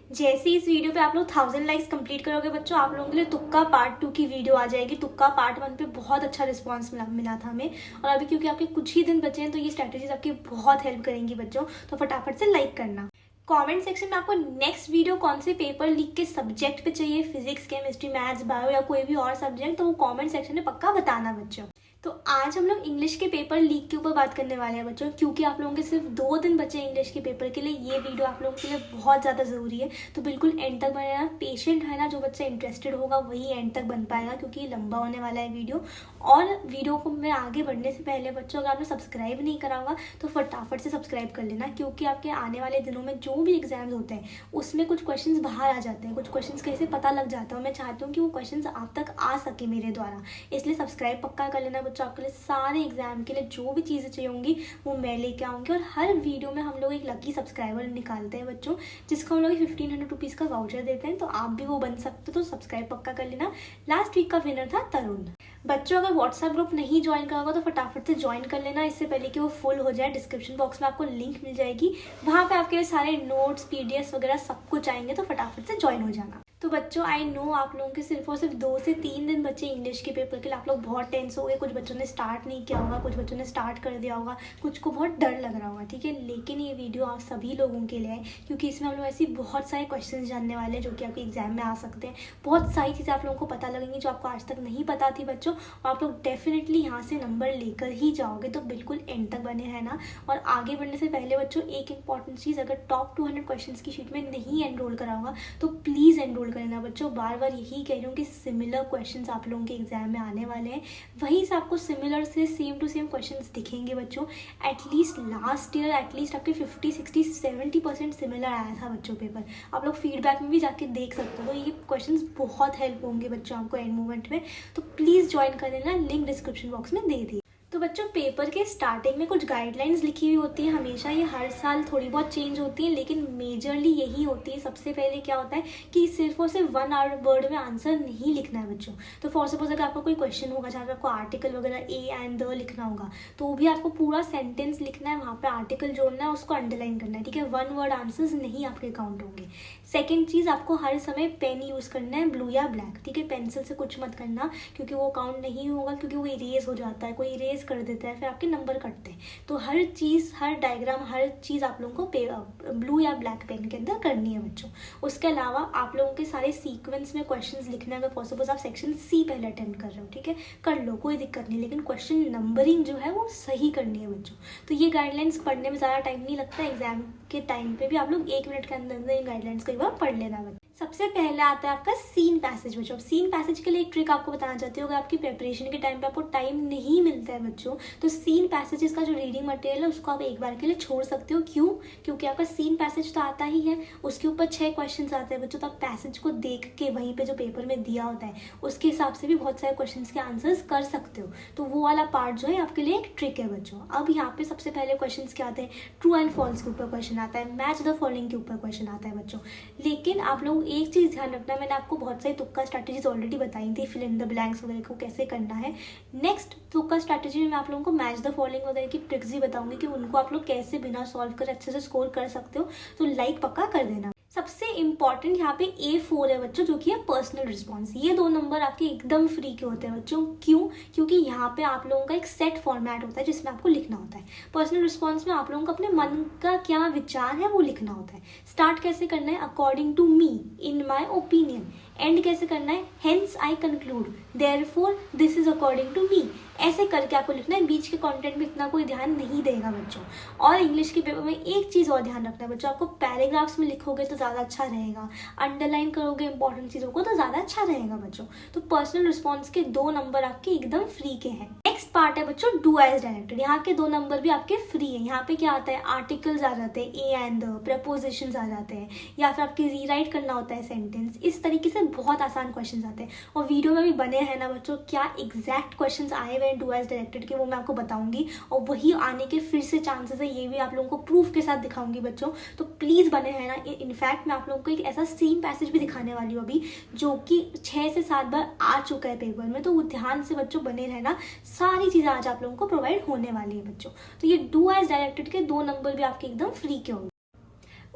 जैसे इस वीडियो पे आप लोग 1000 लाइक्स कंप्लीट करोगे बच्चों, आप लोगों के लिए तुक्का पार्ट 2 की वीडियो आ जाएगी। तुक्का पार्ट 1 पे बहुत अच्छा रिस्पांस मिला था हमें, और अभी क्योंकि आपके कुछ ही दिन बचे हैं तो ये स्ट्रैटेजीज आपकी बहुत हेल्प करेंगी बच्चों। तो फटाफट से लाइक करना। कमेंट सेक्शन में आपको नेक्स्ट वीडियो कौन से पेपर लीक के सब्जेक्ट पे चाहिए, फिजिक्स, केमिस्ट्री, मैथ्स, बायो या कोई भी और सब्जेक्ट, तो वो कमेंट सेक्शन में पक्का बताना बच्चों। तो आज हम लोग इंग्लिश के पेपर लीक के ऊपर बात करने वाले हैं बच्चों, क्योंकि आप लोगों के सिर्फ 2 दिन बचे हैं इंग्लिश के पेपर के लिए। ये वीडियो आप लोगों के लिए बहुत ज़्यादा ज़रूरी है, तो बिल्कुल एंड तक बने रहना। पेशेंट है ना, जो बच्चा इंटरेस्टेड होगा वही एंड तक बन पाएगा, क्योंकि ये लंबा होने वाला है वीडियो। और वीडियो को मैं आगे बढ़ने से पहले बच्चों, अगर आपने सब्सक्राइब नहीं करा होगा तो फटाफट से सब्सक्राइब कर लेना, क्योंकि आपके आने वाले दिनों में जो भी एग्जाम्स होते हैं उसमें कुछ क्वेश्चंस बाहर आ जाते हैं, कुछ क्वेश्चंस कहीं से पता लग जाता है। मैं चाहती हूँ कि वो क्वेश्चंस आप तक आ सके मेरे द्वारा, इसलिए सब्सक्राइब पक्का कर लेना बच्चों। आपके लिए सारे एग्जाम के लिए जो भी चीज़ें चाहिए होंगी वो मैं लेके आऊँगी, और हर वीडियो में हम लोग एक लकी सब्सक्राइबर निकालते हैं बच्चों, जिसको हम लोग 1500 रुपीज़ का वाउचर देते हैं। तो आप भी वो बन सकते हो, तो सब्सक्राइब पक्का कर लेना। लास्ट वीक का विनर था तरुण। बच्चों अगर व्हाट्सएप ग्रुप नहीं ज्वाइन करा होगा तो फटाफट से ज्वाइन कर लेना, इससे पहले कि वो फुल हो जाए। डिस्क्रिप्शन बॉक्स में आपको लिंक मिल जाएगी, वहाँ पे आपके सारे नोट्स, पीडीएफ वगैरह सब कुछ आएंगे, तो फटाफट से ज्वाइन हो जाना। तो बच्चों आई नो आप लोगों के सिर्फ और सिर्फ 2 से 3 दिन बचे इंग्लिश के पेपर के लिए। आप लोग बहुत टेंस हो गए, कुछ बच्चों ने स्टार्ट नहीं किया होगा, कुछ बच्चों ने स्टार्ट कर दिया होगा, कुछ को बहुत डर लग रहा होगा, ठीक है। लेकिन ये वीडियो आप सभी लोगों के लिए है, क्योंकि इसमें हम लोग ऐसी बहुत सारे क्वेश्चन जानने वाले हैं जो कि आपके एग्जाम में आ सकते हैं। बहुत सारी चीज़ें आप लोगों को पता लगेंगी जो आपको आज तक नहीं पता थी बच्चों, और आप लोग डेफिनेटली यहाँ से नंबर लेकर ही जाओगे। तो बिल्कुल एंड तक बने रहना। और आगे बढ़ने से पहले बच्चों एक इंपॉर्टेंट चीज़, अगर टॉप 200 क्वेश्चन की शीट में नहीं एनरोल करा होगा तो प्लीज़ एनरोल कर लेना बच्चों। बार बार यही कह रही हूँ कि सिमिलर क्वेश्चंस आप लोगों के एग्जाम में आने वाले हैं, वहीं से आपको सिमिलर से सेम टू सेम क्वेश्चंस दिखेंगे बच्चों। एटलीस्ट लास्ट ईयर एटलीस्ट आपके 50, 60, 70% सिमिलर आया था बच्चों पेपर। आप लोग फीडबैक में भी जाके देख सकते हो, तो ये क्वेश्चंस बहुत हेल्प होंगे बच्चों आपको एंड मोमेंट में। तो प्लीज़ ज्वाइन कर लेना, लिंक डिस्क्रिप्शन बॉक्स में दे दी। तो बच्चों पेपर के स्टार्टिंग में कुछ गाइडलाइंस लिखी हुई होती है हमेशा, ये हर साल थोड़ी बहुत चेंज होती है, लेकिन मेजरली यही होती है। सबसे पहले क्या होता है कि सिर्फ और सिर्फ 1 वर्ड में आंसर नहीं लिखना है बच्चों। तो फॉर सपोज अगर आपको कोई क्वेश्चन होगा जहाँ पे आपको आर्टिकल वगैरह ए एंड द लिखना होगा, तो भी आपको पूरा सेंटेंस लिखना है, वहाँ पे आर्टिकल जोड़ना है, उसको अंडरलाइन करना है, ठीक है। 1 वर्ड आंसर्स नहीं आपके काउंट होंगे। सेकेंड चीज़, आपको हर समय पेन यूज़ करना है, ब्लू या ब्लैक, ठीक है। पेंसिल से कुछ मत करना, क्योंकि वो काउंट नहीं होगा, क्योंकि वो इरेज हो जाता है, कोई इरेज कर देता है, फिर आपके नंबर कटते हैं। तो हर चीज़, हर डायग्राम, हर चीज़ आप लोगों को ब्लू या ब्लैक पेन के अंदर करनी है बच्चों। उसके अलावा आप लोगों के सारे सीक्वेंस में क्वेश्चंस लिखने हैं। अगर फॉर सपोज आप सेक्शन सी पहले अटेम्प्ट कर रहे हो, ठीक है, कर लो, कोई दिक्कत नहीं, लेकिन क्वेश्चन नंबरिंग जो है वो सही करनी है बच्चों। तो ये गाइडलाइंस पढ़ने में ज़्यादा टाइम नहीं लगता, एग्जाम के टाइम पे भी आप लोग 1 मिनट के अंदर इन गाइडलाइंस को एक बार पढ़ लेना बच्चों। सबसे पहले आता है आपका सीन पैसेज बच्चों। सीन पैसेज के लिए एक ट्रिक आपको बताना चाहती हूँ। अगर आपकी प्रिपरेशन के टाइम पे आपको टाइम नहीं मिलता है बच्चों, तो सीन पैसेजेस का जो रीडिंग मटेरियल है उसको आप एक बार के लिए छोड़ सकते हो। क्यों? क्योंकि आपका सीन पैसेज तो आता ही है, उसके ऊपर 6 क्वेश्चन आते हैं बच्चों। तो आप पैसेज को देख के वहीं पे जो पेपर में दिया होता है उसके हिसाब से भी बहुत सारे क्वेश्चन के आंसर्स कर सकते हो। तो वो वाला पार्ट जो है आपके लिए एक ट्रिक है बच्चों। अब यहाँ पे सबसे पहले क्वेश्चन क्या आते हैं, ट्रू एंड फॉल्स के ऊपर क्वेश्चन आता है, मैच द फॉलोइंग के ऊपर क्वेश्चन आता है बच्चों। लेकिन आप लोग एक चीज़ ध्यान रखना, मैंने आपको बहुत सारी तुक्का स्ट्रैटेजीज ऑलरेडी बताई थी, फिल इन द ब्लैंक्स वगैरह को कैसे करना है। नेक्स्ट तुक्का स्ट्रैटेजी में मैं आप लोगों को मैच द फॉलोइंग वगैरह की ट्रिक्स भी बताऊंगी कि उनको आप लोग कैसे बिना सॉल्व कर अच्छे से स्कोर कर सकते हो। तो लाइक पक्का कर देना। सबसे इंपॉर्टेंट यहाँ पे A4 है बच्चों, जो कि है पर्सनल रिस्पॉन्स। ये 2 नंबर आपके एकदम फ्री के होते हैं बच्चों। क्यों? क्योंकि यहाँ पे आप लोगों का एक सेट फॉर्मेट होता है जिसमें आपको लिखना होता है। पर्सनल रिस्पॉन्स में आप लोगों को अपने मन का क्या विचार है वो लिखना होता है। स्टार्ट कैसे करना है, according to me, in my opinion. And कैसे करना है, hence I conclude, therefore this is according to me. ऐसे करके आपको लिखना है। बीच के कंटेंट में इतना कोई ध्यान नहीं देगा बच्चों। और इंग्लिश के पेपर में एक चीज़ और ध्यान रखना है बच्चों, आपको पैराग्राफ्स में लिखोगे तो ज़्यादा अच्छा रहेगा, अंडरलाइन करोगे इंपॉर्टेंट चीज़ों को तो ज़्यादा अच्छा रहेगा बच्चों। तो पर्सनल रिस्पॉन्स के 2 नंबर आपके एकदम फ्री के हैं। नेक्स्ट पार्ट है बच्चों डू एज डायरेक्टेड। यहाँ के 2 नंबर भी आपके फ्री है। यहाँ पे क्या आता है, आर्टिकल्स आ जाते हैं, ए एंड द, प्रपोजिशंस आ जाते हैं, या फिर आपके रीराइट करना होता है सेंटेंस। इस तरीके से बहुत आसान क्वेश्चंस आते हैं, और वीडियो में भी बने हैं ना बच्चों। क्या एग्जैक्ट क्वेश्चंस आए हुए हैं डू एज डायरेक्टेड के वो मैं आपको बताऊंगी, और वही आने के फिर से चांसेस है, ये भी आप लोगों को प्रूफ के साथ दिखाऊंगी बच्चों। तो प्लीज़ बने रहना। इनफैक्ट मैं आप लोगों को एक ऐसा सीन पैसेज भी दिखाने वाली हूँ अभी, जो कि 6 से 7 बार आ चुका है पेपर में। तो वो ध्यान से बच्चों बने रहना, सारी चीज़ें आज आप लोगों को प्रोवाइड होने वाली है बच्चों। तो ये डू एज डायरेक्टेड के 2 नंबर भी आपके एकदम फ्री के होंगे।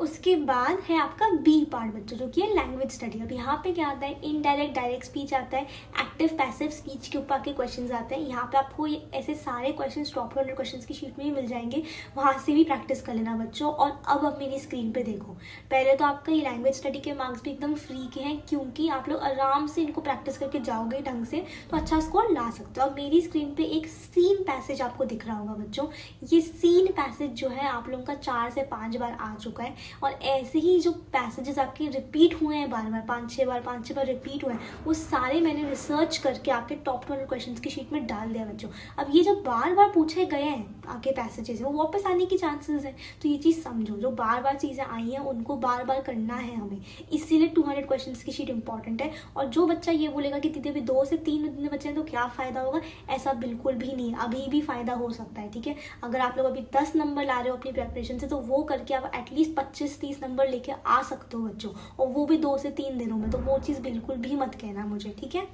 उसके बाद है आपका बी पार्ट बच्चों, जो कि है लैंग्वेज स्टडी। अब यहाँ पे क्या आता है, इनडायरेक्ट डायरेक्ट स्पीच आता है, एक्टिव पैसिव स्पीच के ऊपर के क्वेश्चंस आते हैं। यहाँ पे आपको ये ऐसे सारे क्वेश्चंस टॉप 100 क्वेश्चंस की शीट में ही मिल जाएंगे, वहाँ से भी प्रैक्टिस कर लेना बच्चों। और अब मेरी स्क्रीन पे देखो, पहले तो आपका ये लैंग्वेज स्टडी के मार्क्स भी एकदम फ्री के हैं, क्योंकि आप लोग आराम से इनको प्रैक्टिस करके जाओगे ढंग से तो अच्छा स्कोर ला सकते हो। अब मेरी स्क्रीन पे एक सीन पैसेज आपको दिख रहा होगा बच्चों, ये सीन पैसेज जो है आप लोगों का 4 से 5 बार आ चुका है, और ऐसे ही जो पैसेजेस आपके रिपीट हुए हैं बार बार 5-6 बार रिपीट हुए हैं, वो सारे मैंने रिसर्च करके आपके टॉप 200 क्वेश्चंस की शीट में डाल दिया बच्चों। अब ये जो बार बार पूछे गए हैं आपके पैसेजेस, वो वापस आने की चांसेस है, तो ये चीज़ समझो, जो बार बार चीज़ें आई हैं उनको बार बार करना है हमें, इसीलिए 200 क्वेश्चंस की शीट इंपॉर्टेंट है। और जो बच्चा ये बोलेगा कि दीदी अभी 2 से 3 दिन बचे हैं तो क्या फ़ायदा होगा, ऐसा बिल्कुल भी नहीं है, अभी भी फ़ायदा हो सकता है। ठीक है, अगर आप लोग अभी 10 नंबर ला रहे हो अपनी प्रेपरेशन से, तो वो करके आप एटलीस्ट 25-30 नंबर लेके आ सकते हो बच्चों, और वो भी 2 से 3 दिनों में। तो वो चीज़ बिल्कुल भी मत कहना मुझे, ठीक है।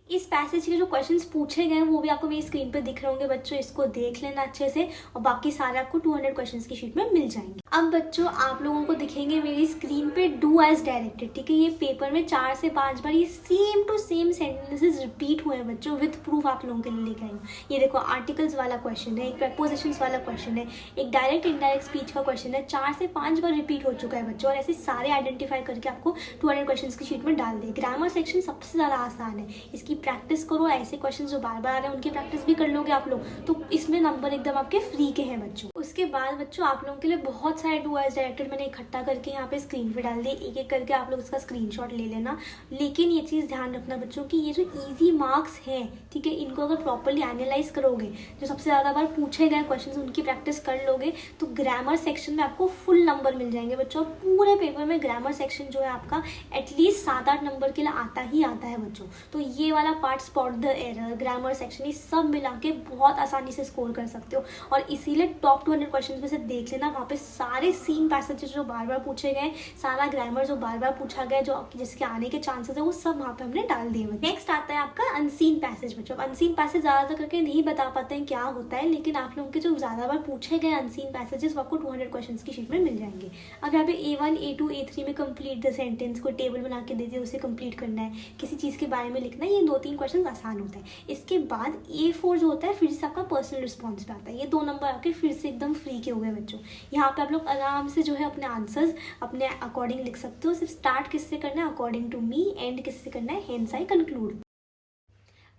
इस पैसेज के जो क्वेश्चंस पूछे गए हैं वो भी आपको मेरी स्क्रीन पे दिख रहे होंगे बच्चों, इसको देख लेना अच्छे से, और बाकी सारे आपको 200 क्वेश्चंस की शीट में मिल जाएंगे। अब बच्चों आप लोगों को दिखेंगे मेरी स्क्रीन पे डू एज डायरेक्टेड, ठीक है। ये पेपर में 4 से 5 बार ये same to same sentences repeat हुए हैं बच्चों, विद प्रूफ आप लोगों के लिए लेके आई हूँ। ये देखो, आर्टिकल्स वाला क्वेश्चन है, एक प्रपोजिशंस वाला क्वेश्चन है, एक डायरेक्ट इनडायरेक्ट स्पीच का क्वेश्चन है, 4 से 5 बार रिपीट हो चुका है बच्चों, और ऐसे सारे आइडेंटिफाई करके आपको 200 क्वेश्चन की शीट में डाल दिए। ग्रामर सेक्शन सबसे ज़्यादा आसान है, इसकी प्रैक्टिस करो, ऐसे क्वेश्चंस जो बार बार आ रहे हैं उनकी प्रैक्टिस भी कर लोगे आप लोग, तो इसमें नंबर एकदम आपके फ्री के हैं बच्चों। उसके बाद बच्चों आप लोगों के लिए बहुत सारे डू एज डायरेक्टेड मैंने इकट्ठा करके यहाँ पे स्क्रीन पे डाल दिए, एक एक करके आप लोग इसका स्क्रीनशॉट ले लेना। लेकिन ये चीज़ ध्यान रखना बच्चों कि ये जो इजी मार्क्स हैं, ठीक है, इनको अगर प्रॉपरली एनालाइज करोगे, जो सबसे ज़्यादा बार पूछे गए क्वेश्चन उनकी प्रैक्टिस कर लोगे, तो ग्रामर सेक्शन में आपको फुल नंबर मिल जाएंगे बच्चों। पूरे पेपर में ग्रामर सेक्शन जो है आपका एटलीस्ट 7-8 नंबर के लिए आता ही आता है बच्चों। तो ये वाला part, spot the error, grammar section, ये सब मिला के बहुत आसानी से स्कोर कर सकते हो। और इसीलिए टॉप 200 क्वेश्चन में से देख लेना, वहाँ पे सारे सीन पैसेजेस जो बार बार पूछे गए, सारा ग्रामर जो बार बार पूछा गया, जो जिसके आने के चांसेस है, वो सब वहाँ पे हमने डाल दिए। नेक्स्ट आता है आपका अनसीन पैसेज बच्चों। अनसीन पैसेज ज़्यादातर करके नहीं बता पाते हैं क्या होता है, लेकिन आप लोगों के जो ज़्यादा बार पूछे गए अनसीन पैसेजेस वो आपको 200 क्वेश्चन की शीट में मिल जाएंगे। अब यहाँ पे A1, A2, A3 में कंप्लीट द सेंटेंस, कोई टेबल बना के दे दिए, उसे कंप्लीट करना है, किसी चीज़ के बारे में लिखना है, ये 2-3 क्वेश्चन आसान होते हैं। इसके बाद A4 जो होता है फिर से आपका पर्सनल रिस्पॉन्स पे आता है, ये 2 नंबर आपके फिर से एकदम फ्री के हो गए बच्चों। यहाँ पे आप लोग आराम से जो है अपने आंसर्स अपने अकॉर्डिंग लिख सकते हो, सिर्फ स्टार्ट किससे करना है, अकॉर्डिंग टू मी, एंड किससे करना है, हेंस आई कंक्लूड।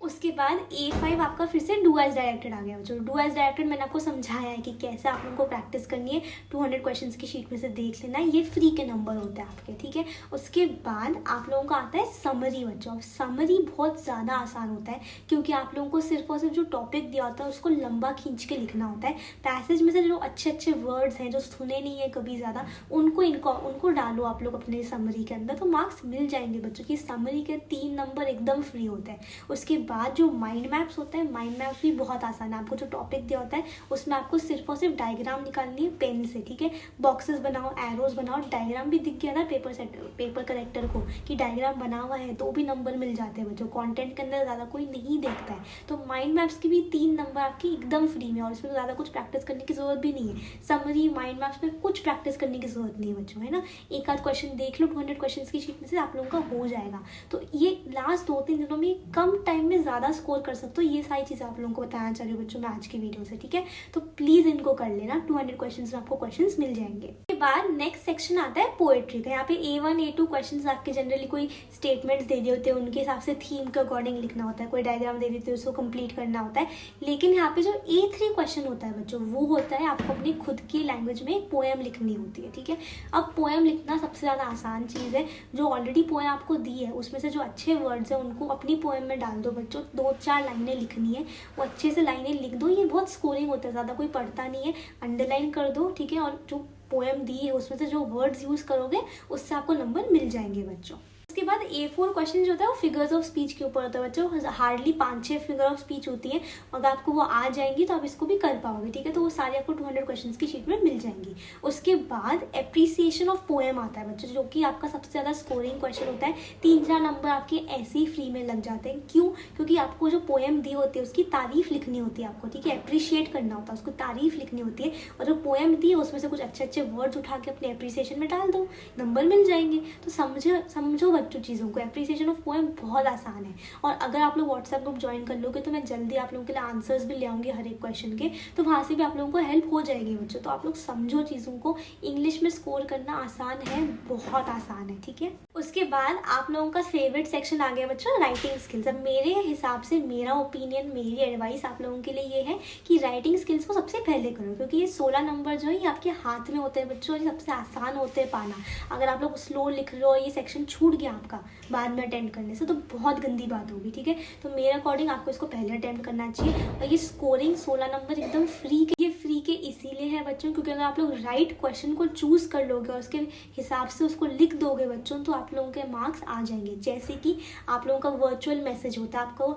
उसके बाद A5 आपका फिर से डू एज डायरेक्टेड आ गया बच्चों। डू एज डायरेक्टेड मैंने आपको समझाया है कि कैसे आप लोगों को प्रैक्टिस करनी है, 200 क्वेश्चंस की शीट में से देख लेना है, ये फ्री के नंबर होते हैं आपके, ठीक है। उसके बाद आप लोगों का आता है समरी बच्चों। समरी बहुत ज़्यादा आसान होता है, क्योंकि आप लोगों को सिर्फ और सिर्फ जो टॉपिक दिया होता है उसको लंबा खींच के लिखना होता है। पैसेज में से जो अच्छे अच्छे वर्ड्स हैं जो सुने नहीं है कभी ज़्यादा, उनको डालो आप लोग अपने समरी के अंदर, तो मार्क्स मिल जाएंगे बच्चों की। समरी के 3 नंबर एकदम फ्री होते हैं। उसके बाद जो माइंड मैप्स होता है, माइंड मैप्स भी बहुत आसान है। आपको जो टॉपिक दिया होता है उसमें आपको सिर्फ और सिर्फ डायग्राम निकालनी है पेन से, ठीक है। बॉक्सेस बनाओ, एरोज बनाओ, डायग्राम भी दिख गया ना पेपर करेक्टर को कि डायग्राम बना हुआ है, तो भी नंबर मिल जाते हैं बच्चों। कंटेंट के अंदर ज़्यादा कोई नहीं देखता है, तो माइंड मैप्स की भी 3 नंबर आपकी एकदम फ्री में, और इसमें ज़्यादा कुछ प्रैक्टिस करने की ज़रूरत भी नहीं है। समरी, माइंड मैप्स में कुछ प्रैक्टिस करने की ज़रूरत नहीं है बच्चों, है ना। एक आध क्वेश्चन देख लो 200 क्वेश्चन की शीट में से, आप लोगों का हो जाएगा। तो ये लास्ट 2-3 दिनों में कम टाइम में ज़्यादा स्कोर कर सकते हो। ये सारी चीज़ें आप लोगों को बताना चाह रही हूँ बच्चों मैं आज की वीडियो से, ठीक है। तो प्लीज़ इनको कर लेना, 200 क्वेश्चंस में आपको क्वेश्चंस मिल जाएंगे। उसके बाद नेक्स्ट सेक्शन आता है पोएट्री का। यहाँ पे A1, A2 क्वेश्चंस आपके जनरली कोई स्टेटमेंट्स दे दिए होते हैं, उनके हिसाब से थीम के अकॉर्डिंग लिखना होता है, कोई डायग्राम दे देते हैं उसको कंप्लीट करना होता है। लेकिन यहाँ पे जो A3 क्वेश्चन होता है बच्चों, वो होता है आपको अपनी खुद की लैंग्वेज में एक पोएम लिखनी होती है, ठीक है। अब पोएम लिखना सबसे ज़्यादा आसान चीज़ है। जो ऑलरेडी पोएम आपको दी है उसमें से जो अच्छे वर्ड्स हैं उनको अपनी पोएम में डाल दो बच्चों। 2-4 लाइनें लिखनी है, वो अच्छे से लाइनें लिख दो। ये बहुत स्कोरिंग होता है, ज़्यादा कोई पढ़ता नहीं है, अंडरलाइन कर दो, ठीक है। और जो पोएम दी है उसमें से जो वर्ड्स यूज़ करोगे उससे आपको नंबर मिल जाएंगे बच्चों। उसके बाद A4 क्वेश्चन जो होता है वो फिगर्स ऑफ स्पीच के ऊपर होता है बच्चों। हार्डली 5-6 फिगर ऑफ स्पीच होती है। अगर आपको वो आ जाएंगी तो आप इसको भी कर पाओगे, ठीक है। तो वो सारे आपको 200 क्वेश्चंस की शीट में मिल जाएंगी। उसके बाद एप्रिसिएशन ऑफ पोएम आता है बच्चों, जो कि आपका सबसे ज़्यादा स्कोरिंग क्वेश्चन होता है। 3-4 नंबर आपके ऐसे ही फ्री में लग जाते हैं। क्यों? क्योंकि आपको जो पोएम दी होती है उसकी तारीफ लिखनी होती है आपको, ठीक है। अप्रिशिएट करना होता है, उसको तारीफ लिखनी होती है। और जो पोएम दी है उसमें से कुछ अच्छे अच्छे वर्ड्स उठा के अपने एप्रिसिएशन में डाल दो, नंबर मिल जाएंगे। तो समझो बच्चों चीज़ों को। एप्रिसिएशन ऑफ पोएम बहुत आसान है। और अगर आप लोग व्हाट्सएप ग्रुप ज्वाइन कर लोगे तो मैं जल्दी आप लोगों के लिए आंसर्स भी ले आऊँगी हर एक क्वेश्चन के, तो वहाँ से भी आप लोगों को हेल्प हो जाएगी बच्चों। तो आप लोग समझो चीज़ों को। इंग्लिश में स्कोर करना आसान है, बहुत आसान है, ठीक है। उसके बाद आप लोगों का फेवरेट सेक्शन आ गया बच्चों, राइटिंग स्किल्स। अब मेरे हिसाब से, मेरा ओपिनियन, मेरी एडवाइस आप लोगों के लिए ये है कि राइटिंग स्किल्स को सबसे पहले करो, क्योंकि ये 16 नंबर जो है ये आपके हाथ में होते हैं बच्चों, और ये सबसे आसान होते हैं पाना। अगर आप लोग स्लो लिख रहे हो, ये सेक्शन छूट गया आपका बाद में अटेम्प्ट करने से, तो बहुत गंदी बात होगी, ठीक है। तो मेरे अकॉर्डिंग आपको इसको पहले अटेम्प्ट करना चाहिए। और ये स्कोरिंग 16 नंबर एकदम फ्री के, ये फ्री के इसीलिए है बच्चों क्योंकि अगर आप लोग राइट क्वेश्चन को चूज कर लोगे और उसके हिसाब से उसको लिख दोगे बच्चों, तो आप लोगों के मार्क्स आ जाएंगे। जैसे कि आप लोगों का वर्चुअल मैसेज होता है, आपको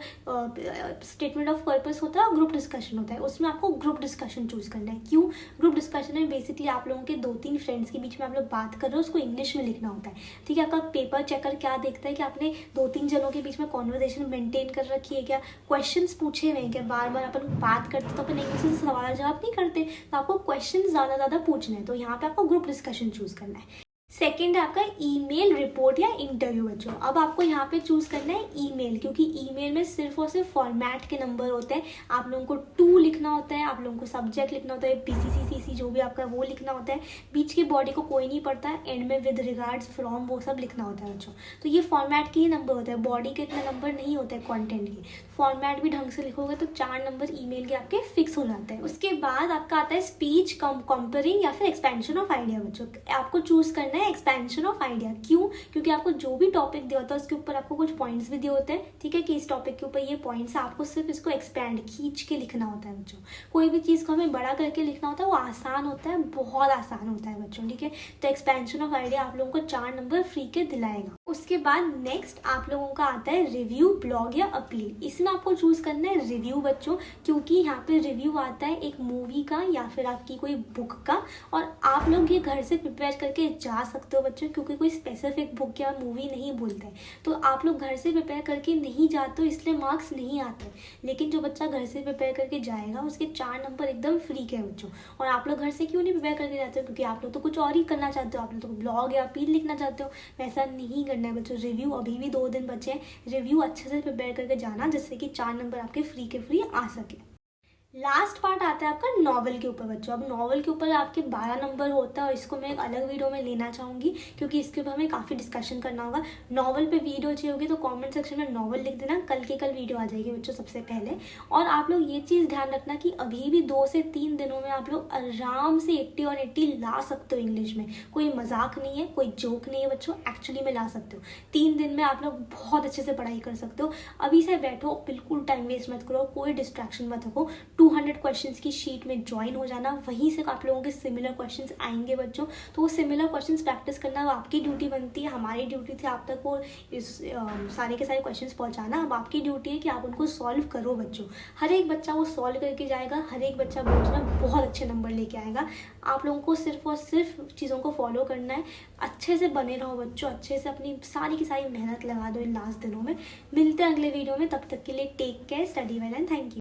स्टेटमेंट ऑफ पर्पस होता है और ग्रुप डिस्कशन होता है। उसमें आपको ग्रुप डिस्कशन चूज करना है। क्यों? ग्रुप डिस्कशन में बेसिकली आप लोगों के 2-3 फ्रेंड्स के बीच में आप लोग बात कर रहे हो, उसको इंग्लिश में लिखना होता है, ठीक है। आपका पेपर चेकर क्या देखता है कि आपने 2-3 जनों के बीच में कॉन्वर्सेशन मेंटेन कर रखी है क्या, क्वेश्चंस पूछे हुए हैं क्या। बार बार अपन बात करते तो अपन एक दूसरे से सवाल जवाब नहीं करते, तो आपको क्वेश्चन ज़्यादा पूछना है। तो यहाँ पे आपको ग्रुप डिस्कशन चूज करना है। सेकेंड है आपका ईमेल रिपोर्ट या इंटरव्यू बच्चों। अब आपको यहाँ पे चूज करना है ईमेल, क्योंकि ईमेल में सिर्फ और सिर्फ फॉर्मेट के नंबर होते हैं। आप लोगों को टू लिखना होता है, आप लोगों को सब्जेक्ट लिखना होता है, PCC जो भी आपका वो लिखना होता है। बीच की बॉडी को कोई नहीं पढ़ता है, एंड में विद रिगार्ड्स फ्रॉम वो सब लिखना होता है बच्चों। तो ये फॉर्मेट के ही नंबर होते हैं, बॉडी के इतने नंबर नहीं होते हैं कॉन्टेंट के। फॉर्मेट भी ढंग से लिखोगे तो 4 नंबर ईमेल के आपके फिक्स हो जाते हैं। उसके बाद आपका आता है स्पीच कंपेयरिंग या फिर एक्सपेंशन ऑफ आइडिया बच्चों। आपको चूज करना है एक्सपेंशन ऑफ आइडिया। क्यों? क्योंकि आपको जो भी टॉपिक दिया होता है उसके ऊपर आपको कुछ पॉइंट्स भी दिए होते हैं, ठीक है, कि इस टॉपिक के ऊपर ये पॉइंट्स है, आपको सिर्फ इसको एक्सपैंड खींच के लिखना होता है बच्चों। कोई भी चीज़ को हमें बड़ा करके लिखना होता है, वो आसान होता है, बहुत आसान होता है बच्चों, ठीक है। तो एक्सपेंशन ऑफ आइडिया आप लोगों को 4 नंबर फ्री के दिलाएगा। उसके बाद नेक्स्ट आप लोगों का आता है रिव्यू, ब्लॉग या अपील। इसमें आपको चूज करना है रिव्यू बच्चों, क्योंकि यहाँ पे रिव्यू आता है एक मूवी का या फिर आपकी कोई बुक का, और आप लोग ये घर से प्रिपेयर करके जा सकते हो बच्चों, क्योंकि कोई स्पेसिफिक बुक या मूवी नहीं बोलते हैं। तो आप लोग घर से प्रिपेयर करके नहीं जाते हो, इसलिए मार्क्स नहीं आते। लेकिन जो बच्चा घर से प्रिपेयर करके जाएगा उसके 4 नंबर एकदम फ्री के बच्चों। और आप लोग घर से क्यों नहीं प्रिपेयर करके जाते हो? क्योंकि आप लोग तो कुछ और ही करना चाहते हो, आप लोग तो ब्लॉग या अपील लिखना चाहते हो। वैसा नहीं करना है बच्चों। रिव्यू अभी भी 2 दिन बचे हैं, रिव्यू अच्छे से प्रिपेयर करके जाना, जिससे कि 4 नंबर आपके फ्री के फ्री आ सके। लास्ट पार्ट आता है आपका नॉवल के ऊपर बच्चों। अब नॉवल के ऊपर आपके 12 नंबर होता है, और इसको मैं एक अलग वीडियो में लेना चाहूँगी क्योंकि इसके ऊपर हमें काफ़ी डिस्कशन करना होगा। नॉवल पे वीडियो चाहिए होगी तो कमेंट सेक्शन में नॉवल लिख देना, कल के कल वीडियो आ जाएगी बच्चों सबसे पहले। और आप लोग ये चीज़ ध्यान रखना कि अभी भी 2 से 3 दिनों में आप लोग आराम से 80 और 80 ला सकते हो इंग्लिश में। कोई मजाक नहीं है, कोई जोक नहीं है बच्चों, एक्चुअली में ला सकते हो। 3 दिन में आप लोग बहुत अच्छे से पढ़ाई कर सकते हो। अभी से बैठो, बिल्कुल टाइम वेस्ट मत करो, कोई डिस्ट्रैक्शन मत रखो। 200 क्वेश्चंस की शीट में ज्वाइन हो जाना, वहीं से आप लोगों के सिमिलर क्वेश्चंस आएंगे बच्चों। तो वो सिमिलर क्वेश्चंस प्रैक्टिस करना वो आपकी ड्यूटी बनती है। हमारी ड्यूटी थी आप तक वो सारे के सारे क्वेश्चंस पहुंचाना, अब आपकी ड्यूटी है कि आप उनको सॉल्व करो बच्चों। हर एक बच्चा वो सॉल्व करके जाएगा, हर एक बच्चा बोर्ड में बहुत अच्छे नंबर लेके आएगा। आप लोगों को सिर्फ और सिर्फ चीज़ों को फॉलो करना है। अच्छे से बने रहो बच्चों, अच्छे से अपनी सारी की सारी मेहनत लगा दो इन लास्ट दिनों में। मिलते हैं अगले वीडियो में, तब तक के लिए take care, study well and thank you.